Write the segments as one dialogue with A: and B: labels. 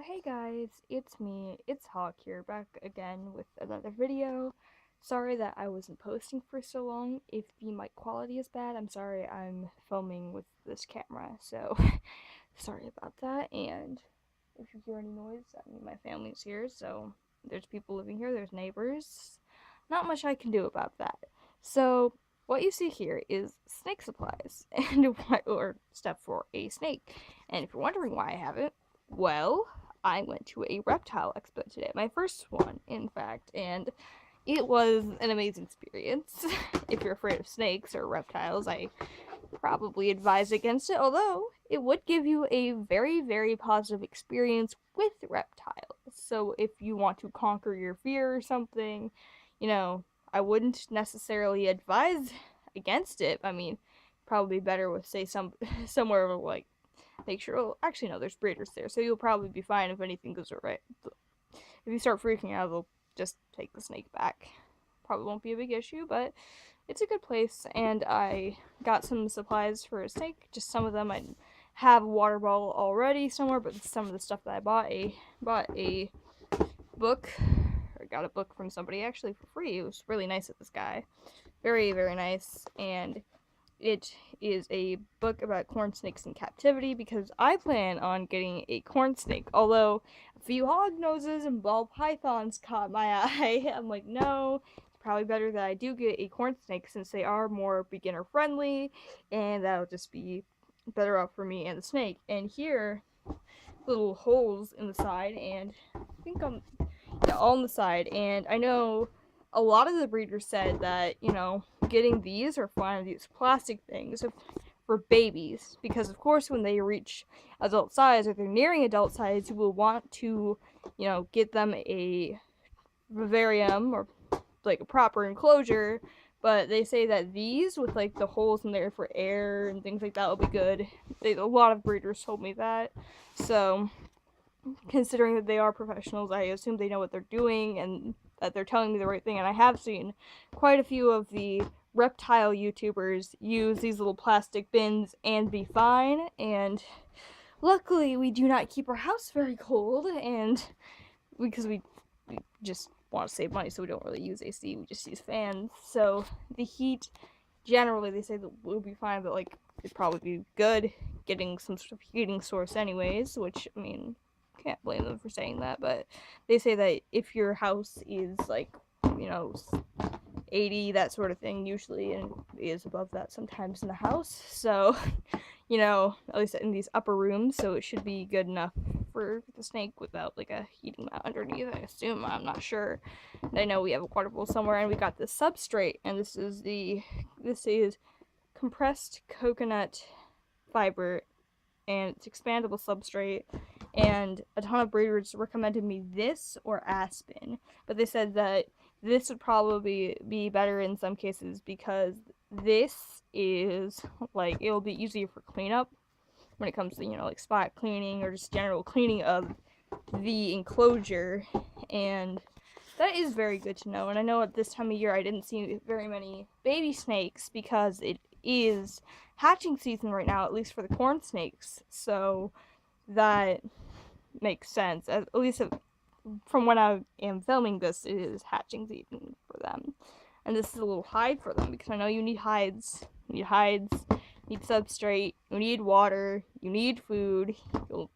A: Hey guys, it's me, it's Hawk here, back again with another video. Sorry that I wasn't posting for so long. If the mic quality is bad, I'm sorry. I'm filming with this camera, so sorry about that. And if you hear any noise, my family's here, so there's people living here, there's neighbors. Not much I can do about that. So, what you see here is snake supplies, and or stuff for a snake. And if you're wondering why I have it, well, I went to a reptile expo today, my first one, in fact, and it was an amazing experience. If you're afraid of snakes or reptiles, I probably advise against it, although it would give you a very, very positive experience with reptiles. So if you want to conquer your fear or something, I wouldn't necessarily advise against it. I mean, probably better with, say, somewhere like, make sure. Oh, actually, no, there's breeders there, so you'll probably be fine if anything goes right. If you start freaking out, they'll just take the snake back. Probably won't be a big issue, but it's a good place. And I got some supplies for a snake. Just some of them. I have a water bottle already somewhere, but some of the stuff that I bought a book. I got a book from somebody actually for free. It was really nice of this guy. Very, very nice. And it is a book about corn snakes in captivity because I plan on getting a corn snake. Although a few hog noses and ball pythons caught my eye, I'm like, no, it's probably better that I do get a corn snake since they are more beginner friendly, and that'll just be better off for me and the snake. And here, little holes in the side, and I think all on the side. And I know a lot of the breeders said that, getting these or finding these plastic things for babies, because of course when they reach adult size or they're nearing adult size, you will want to, get them a vivarium or like a proper enclosure. But they say that these with like the holes in there for air and things like that will be good. A lot of breeders told me that. So considering that they are professionals, I assume they know what they're doing and that they're telling me the right thing. And I have seen quite a few of the reptile YouTubers use these little plastic bins and be fine. And luckily, we do not keep our house very cold, and because we just want to save money, so we don't really use AC. We just use fans. So the heat, generally, they say that we'll be fine, but like it'd probably be good getting some sort of heating source, anyways. Which I mean, can't blame them for saying that, but they say that if your house is like, 80, that sort of thing, usually, and is above that sometimes in the house. So, at least in these upper rooms, so it should be good enough for the snake without like a heating mat underneath, I assume. I'm not sure. And I know we have a water bowl somewhere, and we got this substrate, and this is compressed coconut fiber, and it's expandable substrate. And a ton of breeders recommended me this or aspen, but they said that this would probably be better in some cases because this is like, it'll be easier for cleanup when it comes to, like spot cleaning or just general cleaning of the enclosure. And that is very good to know. And I know at this time of year I didn't see very many baby snakes because it is hatching season right now, at least for the corn snakes. So that makes sense. At least from when I am filming this, it is hatching season for them. And this is a little hide for them because I know you need hides. You need substrate, you need water, you need food. You're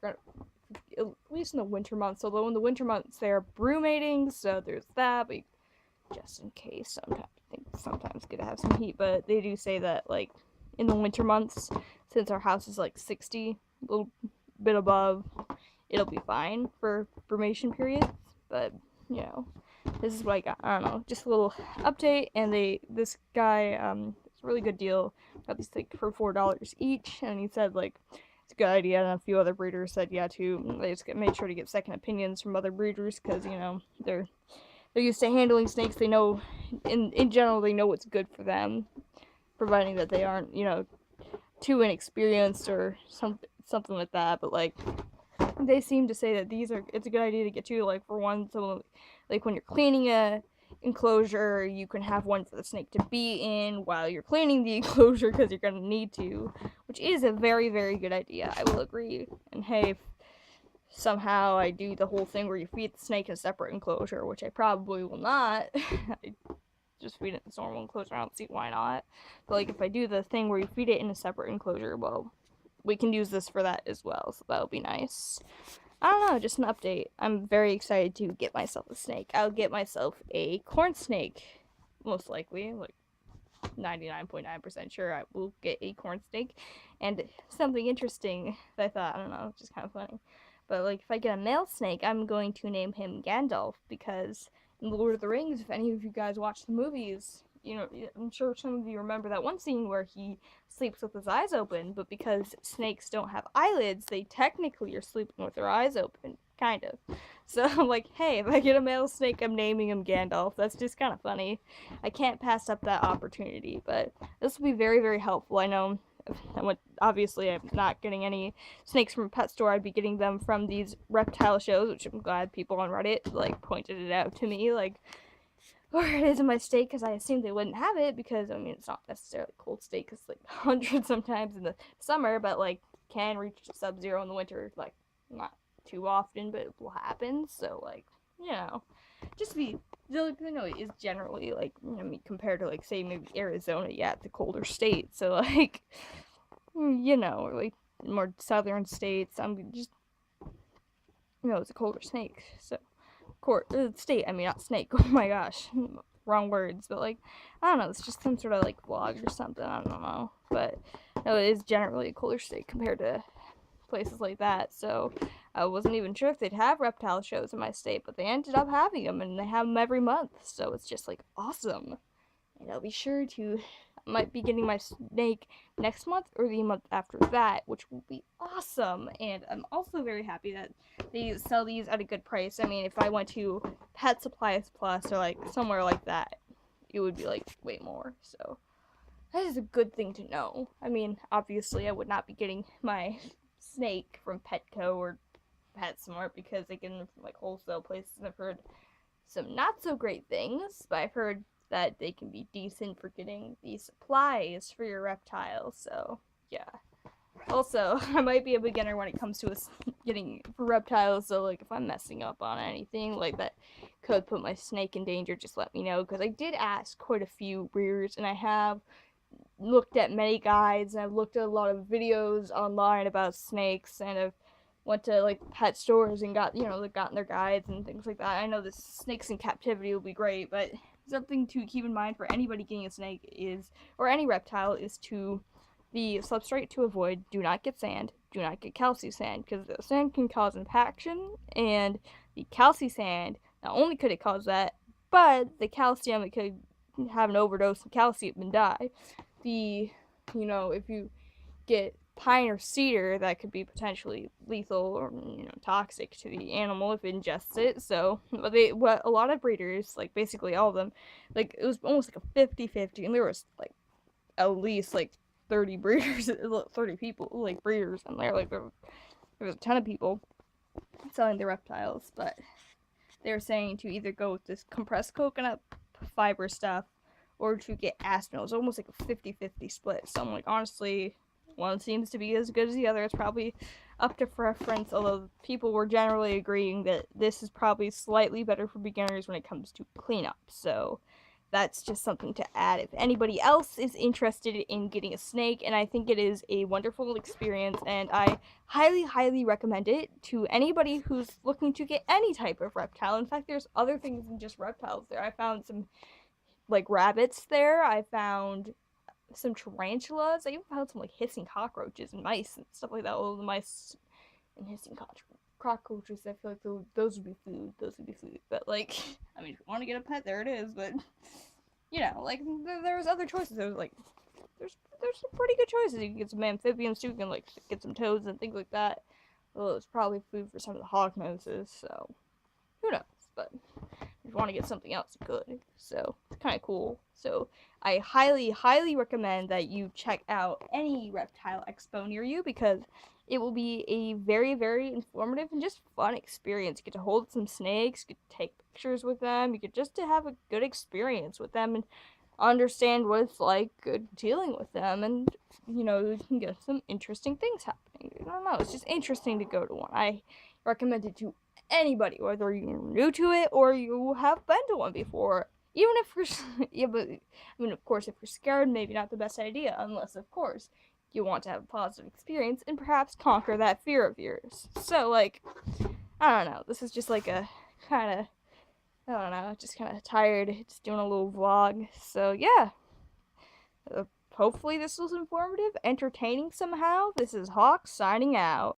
A: gonna, at least in the winter months, although in the winter months they are brumating, so there's that, but just in case, sometimes good to have some heat. But they do say that, like, in the winter months, since our house is like 60, a little bit above, it'll be fine for brumation periods. But this is what I got. I don't know, just a little update. And this guy, it's a really good deal. Got these like for $4 each, and he said like it's a good idea. And a few other breeders said yeah too. They just made sure to get second opinions from other breeders because they're used to handling snakes. They know, in general, they know what's good for them, providing that they aren't too inexperienced or something like that. But like, they seem to say that it's a good idea to get to, like, for one, so like when you're cleaning a enclosure, you can have one for the snake to be in while you're cleaning the enclosure, because you're going to need to, which is a very, very good idea. I will agree. And hey, if somehow I do the whole thing where you feed the snake in a separate enclosure, which I probably will not, I just feed it in its normal enclosure. I don't see why not. But like, if I do the thing where you feed it in a separate enclosure, well, we can use this for that as well, so that'll be nice. I don't know, just an update. I'm very excited to get myself a snake. I'll get myself a corn snake, most likely, like 99.9% sure I will get a corn snake. And something interesting that I thought, I don't know, just kind of funny, but like, if I get a male snake, I'm going to name him Gandalf, because in The Lord of the Rings, if any of you guys watch the movies, I'm sure some of you remember that one scene where he sleeps with his eyes open, but because snakes don't have eyelids, they technically are sleeping with their eyes open, kind of. So I'm like, hey, if I get a male snake, I'm naming him Gandalf. That's just kind of funny. I can't pass up that opportunity, but this will be very, very helpful. I know, obviously, I'm not getting any snakes from a pet store. I'd be getting them from these reptile shows, which I'm glad people on Reddit, like, pointed it out to me, like, where it is in my state, because I assumed they wouldn't have it, because, I mean, it's not necessarily a cold state, because, like, 100 sometimes in the summer, but, like, can reach sub-zero in the winter, like, not too often, but it will happen, so, like, just be, is generally, like, I mean, compared to, like, say, maybe Arizona, yeah, it's a colder state, so, like, like, more southern states, I'm just, it's a colder snake, so, state, I mean, not snake, oh my gosh, wrong words, but, like, I don't know, it's just some sort of, like, vlog or something, I don't know, but, no, it is generally a colder state compared to places like that, so I wasn't even sure if they'd have reptile shows in my state, but they ended up having them, and they have them every month, so it's just, like, awesome. And I'll be sure to, I might be getting my snake next month or the month after that, which will be awesome. And I'm also very happy that they sell these at a good price. I mean, if I went to Pet Supplies Plus or, like, somewhere like that, it would be, like, way more, so that is a good thing to know. I mean, obviously, I would not be getting my snake from Petco or PetSmart, because they get them from, like, wholesale places. I've heard some not so great things, but I've heard that they can be decent for getting the supplies for your reptiles, so yeah. Also, I might be a beginner when it comes to getting for reptiles, so like, if I'm messing up on anything like that could put my snake in danger, just let me know, because I did ask quite a few breeders, and I have looked at many guides, and I've looked at a lot of videos online about snakes, and I've went to, like, pet stores and gotten their guides and things like that. I know the snakes in captivity will be great, but something to keep in mind for anybody getting a snake is, or any reptile, is to the substrate to avoid: do not get sand, do not get calci sand, because the sand can cause impaction, and the calci sand, not only could it cause that, but the calcium, it could have an overdose of calcium and die. If you get pine or cedar, that could be potentially lethal or toxic to the animal if it ingests it. So what a lot of breeders, like basically all of them, like, it was almost like a 50-50, and there was like at least like 30 breeders 30 people, like, breeders, and there was a ton of people selling the reptiles, but they were saying to either go with this compressed coconut fiber stuff or to get aspen. It was almost like a 50-50 split. So I'm like, honestly, one seems to be as good as the other. It's probably up to preference, although people were generally agreeing that this is probably slightly better for beginners when it comes to cleanup. So that's just something to add if anybody else is interested in getting a snake, and I think it is a wonderful experience, and I highly, highly recommend it to anybody who's looking to get any type of reptile. In fact, there's other things than just reptiles there. I found some, like, rabbits there. I found some tarantulas. I even found some, like, hissing cockroaches and mice and stuff like that. Well, the mice and hissing cockroaches, I feel like those would be food. But, like, I mean, if you want to get a pet, there it is. But, like, there's other choices. There's some pretty good choices. You can get some amphibians too. You can, like, get some toads and things like that. Well, it's probably food for some of the hog noses, so who knows. But if you want to get something else, you could. So it's kind of cool. So I highly, highly recommend that you check out any reptile expo near you, because It will be a very, very informative and just fun experience. You get to hold some snakes, you get to take pictures with them, you get just to have a good experience with them and understand what it's like dealing with them, and you can get some interesting things happening. I don't know, it's just interesting to go to one. I recommend it to anybody, whether you're new to it or you have been to one before. Even if you're, yeah, but I mean, of course, if you're scared, maybe not the best idea, unless, of course, you want to have a positive experience and perhaps conquer that fear of yours. So, like, I don't know, this is just like a kind of, I don't know, just kind of tired, just doing a little vlog. So, yeah, hopefully this was informative, entertaining somehow. This is Hawk signing out.